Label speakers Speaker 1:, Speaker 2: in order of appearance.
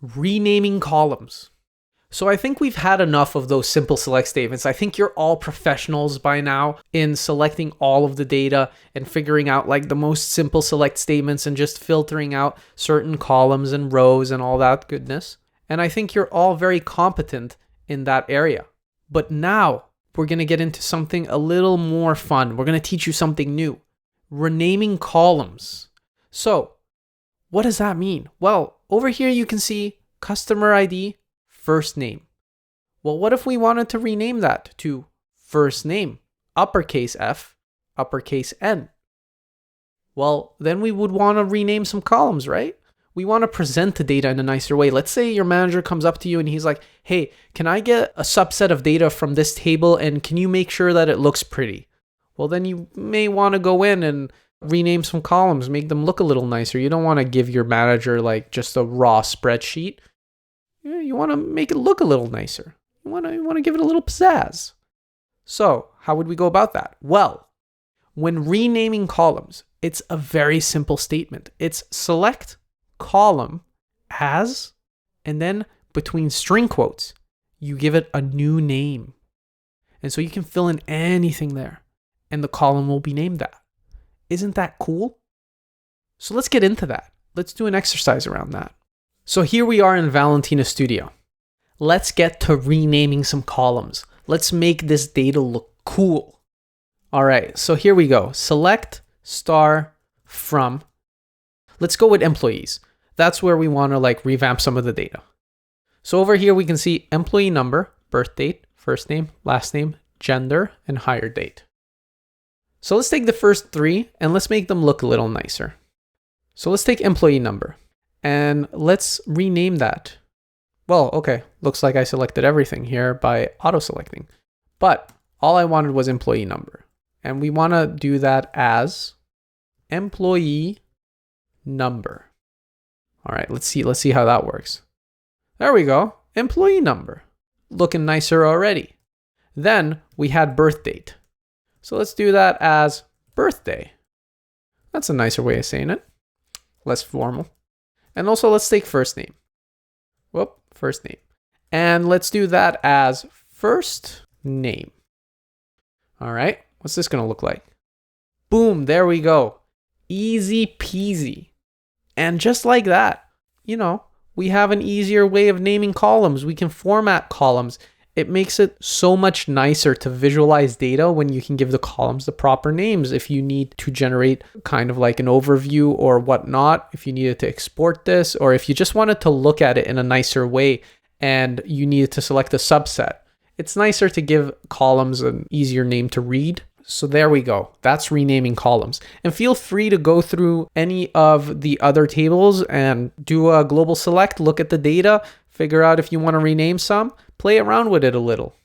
Speaker 1: renaming columns. So I think we've had enough of those simple select statements. I think you're all professionals by now in selecting all of the data and figuring out like the most simple select statements and just filtering out certain columns and rows and all that goodness. And I think you're all very competent in that area. But now we're going to get into something a little more fun. We're going to teach you something new. Renaming columns. So what does that mean? Well, over here you can see customer ID, first name. Well, what if we wanted to rename that to first name, uppercase F, uppercase N? Well, then we would want to rename some columns, right? We want to present the data in a nicer way. Let's say your manager comes up to you and he's like, hey, can I get a subset of data from this table and can you make sure that it looks pretty? Well, then you may want to go in and rename some columns, make them look a little nicer. You don't want to give your manager like just a raw spreadsheet. You want to make it look a little nicer. You want to give it a little pizzazz. So how would we go about that? Well, when renaming columns, it's a very simple statement. It's select column as, and then between string quotes, you give it a new name. And so you can fill in anything there, and the column will be named that. Isn't that cool? So let's get into that. Let's do an exercise around that. So here we are in Valentina Studio. Let's get to renaming some columns. Let's make this data look cool. All right, so here we go. Select star from. Let's go with employees. That's where we want to like revamp some of the data. So over here we can see employee number, birth date, first name, last name, gender, and hire date. So let's take the first three and let's make them look a little nicer. So let's take employee number. And let's rename that. Well, okay, looks like I selected everything here by auto-selecting. But all I wanted was employee number. And we want to do that as employee number. All right, let's see how that works. There we go, employee number. Looking nicer already. Then we had birth date. So let's do that as birthday. That's a nicer way of saying it. Less formal. And also let's take first name. First name. And let's do that as first name. All right, what's this gonna look like? Boom, there we go. Easy peasy. And just like that, we have an easier way of naming columns. We can format columns. It makes it so much nicer to visualize data when you can give the columns the proper names. If you need to generate kind of like an overview or whatnot, if you needed to export this, or if you just wanted to look at it in a nicer way and you needed to select a subset, it's nicer to give columns an easier name to read. So there we go. That's renaming columns. And feel free to go through any of the other tables and do a global select, look at the data, figure out if you want to rename some, play around with it a little.